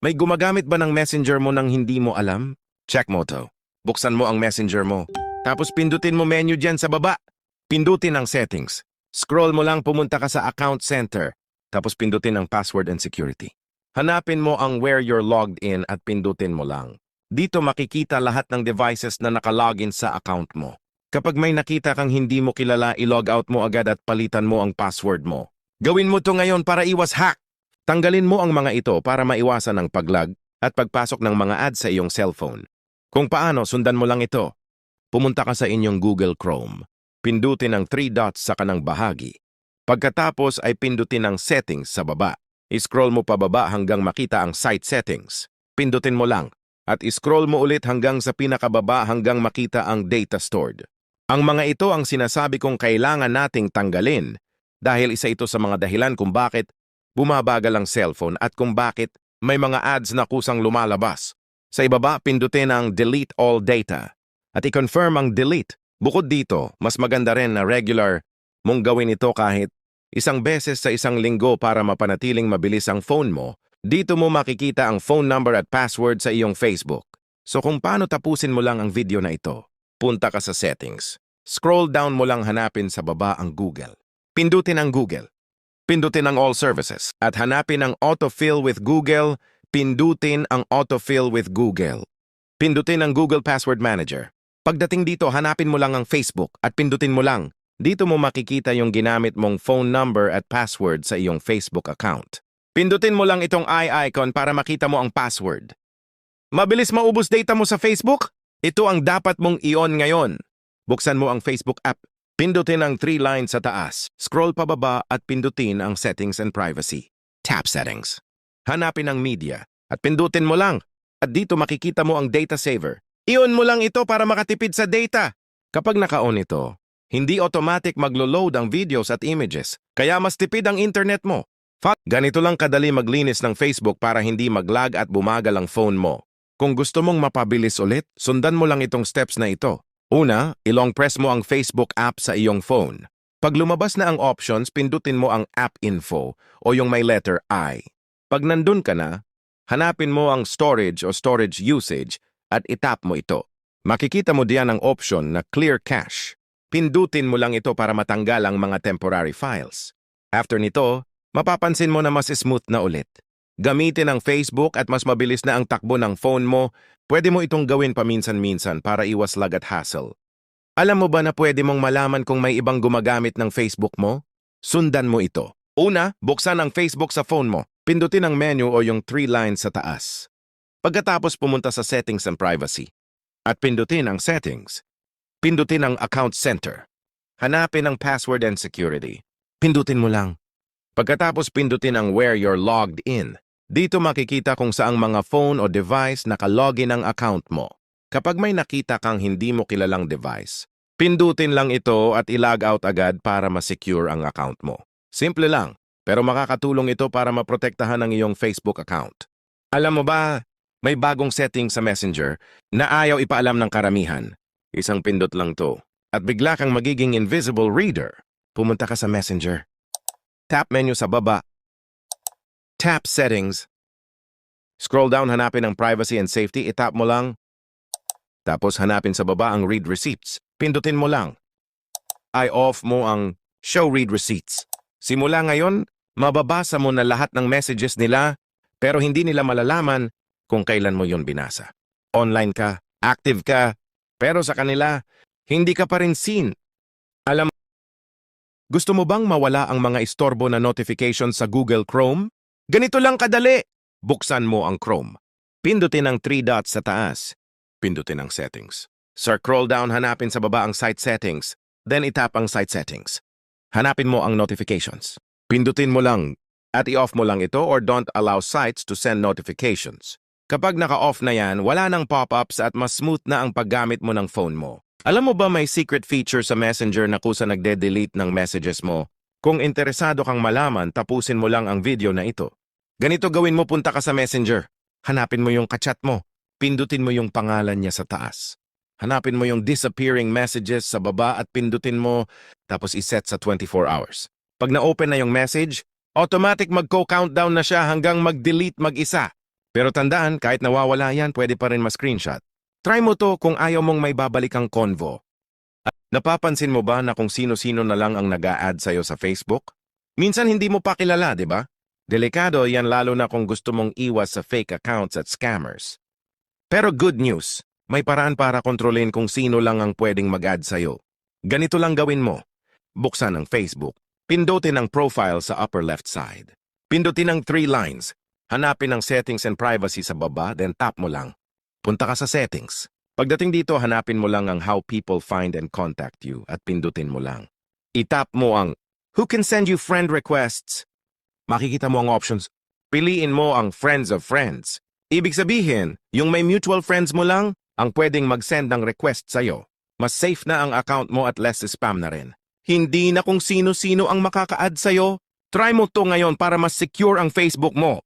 May gumagamit ba ng messenger mo nang hindi mo alam? Check mo to. Buksan mo ang messenger mo. Tapos pindutin mo menu dyan sa baba. Pindutin ang settings. Scroll mo lang pumunta ka sa account center. Tapos pindutin ang password and security. Hanapin mo ang where you're logged in at pindutin mo lang. Dito makikita lahat ng devices na nakalogin sa account mo. Kapag may nakita kang hindi mo kilala, i-log out mo agad at palitan mo ang password mo. Gawin mo to ngayon para iwas hack. Tanggalin mo ang mga ito para maiwasan ang paglag at pagpasok ng mga ads sa iyong cellphone. Kung paano, sundan mo lang ito. Pumunta ka sa inyong Google Chrome. Pindutin ang 3 dots sa kanang bahagi. Pagkatapos ay pindutin ang settings sa baba. I-scroll mo pababa hanggang makita ang site settings. Pindutin mo lang. At i-scroll mo ulit hanggang sa pinakababa hanggang makita ang data stored. Ang mga ito ang sinasabi kong kailangan nating tanggalin dahil isa ito sa mga dahilan kung bakit bumabagal ang cellphone at kung bakit may mga ads na kusang lumalabas. Sa ibaba, pindutin ang Delete All Data at i-confirm ang delete. Bukod dito, mas maganda rin na regular mong gawin ito kahit isang beses sa isang linggo para mapanatiling mabilis ang phone mo. Dito mo makikita ang phone number at password sa iyong Facebook. So kung paano tapusin mo lang ang video na ito, punta ka sa settings. Scroll down mo lang hanapin sa baba ang Google. Pindutin ang Google. Pindutin ang All Services. At hanapin ang Autofill with Google. Pindutin ang Autofill with Google. Pindutin ang Google Password Manager. Pagdating dito, hanapin mo lang ang Facebook at pindutin mo lang. Dito mo makikita yung ginamit mong phone number at password sa iyong Facebook account. Pindutin mo lang itong eye icon para makita mo ang password. Mabilis maubos data mo sa Facebook? Ito ang dapat mong i-on ngayon. Buksan mo ang Facebook app. Pindutin ang 3 lines sa taas. Scroll pababa at pindutin ang Settings and Privacy. Tap Settings. Hanapin ang Media at pindutin mo lang. At dito makikita mo ang Data Saver. I-on mo lang ito para makatipid sa data. Kapag naka-on ito, hindi automatic maglo-load ang videos at images. Kaya mas tipid ang internet mo. Ganito lang kadali maglinis ng Facebook para hindi mag-lag at bumagal ang phone mo. Kung gusto mong mapabilis ulit, sundan mo lang itong steps na ito. Una, ilong press mo ang Facebook app sa iyong phone. Pag lumabas na ang options, pindutin mo ang App Info o yung may letter I. Pag nandun ka na, hanapin mo ang Storage o Storage Usage at itap mo ito. Makikita mo diyan ang option na Clear Cache. Pindutin mo lang ito para matanggal ang mga temporary files. After nito, mapapansin mo na mas smooth na ulit. Gamitin ang Facebook at mas mabilis na ang takbo ng phone mo. Pwede mo itong gawin paminsan-minsan para iwas lag at hassle. Alam mo ba na pwede mong malaman kung may ibang gumagamit ng Facebook mo? Sundan mo ito. Una, buksan ang Facebook sa phone mo. Pindutin ang menu o yung 3 lines sa taas. Pagkatapos pumunta sa Settings and Privacy. At pindutin ang Settings. Pindutin ang Account Center. Hanapin ang Password and Security. Pindutin mo lang. Pagkatapos pindutin ang Where You're Logged In. Dito makikita kung saang mga phone o device nakalogin ang account mo. Kapag may nakita kang hindi mo kilalang device, pindutin lang ito at i-log out agad para ma-secure ang account mo. Simple lang, pero makakatulong ito para maprotektahan ang iyong Facebook account. Alam mo ba, may bagong setting sa Messenger na ayaw ipaalam ng karamihan. Isang pindot lang to. At bigla kang magiging invisible reader. Pumunta ka sa Messenger. Tap menu sa baba. Tap Settings. Scroll down, hanapin ang Privacy and Safety. Itap mo lang. Tapos hanapin sa baba ang Read Receipts. Pindutin mo lang. I-off mo ang Show Read Receipts. Simula ngayon, mababasa mo na lahat ng messages nila pero hindi nila malalaman kung kailan mo yon binasa. Online ka, active ka, pero sa kanila, hindi ka pa rin seen. Gusto mo bang mawala ang mga istorbo na notifications sa Google Chrome? Ganito lang kadali. Buksan mo ang Chrome. Pindutin ang 3 dots sa taas. Pindutin ang Settings. Scroll down, hanapin sa baba ang Site Settings. Then itap ang Site Settings. Hanapin mo ang Notifications. Pindutin mo lang at i-off mo lang ito or don't allow sites to send notifications. Kapag naka-off na yan, wala nang pop-ups at mas smooth na ang paggamit mo ng phone mo. Alam mo ba may secret feature sa Messenger na kusa nagde-delete ng messages mo? Kung interesado kang malaman, tapusin mo lang ang video na ito. Ganito gawin mo, punta ka sa Messenger. Hanapin mo yung kachat mo. Pindutin mo yung pangalan niya sa taas. Hanapin mo yung disappearing messages sa baba at pindutin mo, tapos iset sa 24 hours. Pag na-open na yung message, automatic magko-countdown na siya hanggang mag-delete mag-isa. Pero tandaan, kahit nawawala yan, pwede pa rin ma-screenshot. Try mo to kung ayaw mong may babalik ang convo. At napapansin mo ba na kung sino-sino na lang ang nag-a-add sa'yo sa Facebook? Minsan hindi mo pa kilala, di ba? Delikado yan lalo na kung gusto mong iwas sa fake accounts at scammers. Pero good news, may paraan para kontrolin kung sino lang ang pwedeng mag-add sa'yo. Ganito lang gawin mo. Buksan ang Facebook. Pindutin ang profile sa upper left side. Pindutin ang 3 lines. Hanapin ang settings and privacy sa baba, then tap mo lang. Punta ka sa settings. Pagdating dito, hanapin mo lang ang how people find and contact you at pindutin mo lang. I-tap mo ang who can send you friend requests. Makikita mo ang options. Piliin mo ang friends of friends. Ibig sabihin, yung may mutual friends mo lang ang pwedeng mag-send ng request sa'yo. Mas safe na ang account mo at less spam na rin. Hindi na kung sino-sino ang makaka-add sa'yo. Try mo to ngayon para mas secure ang Facebook mo.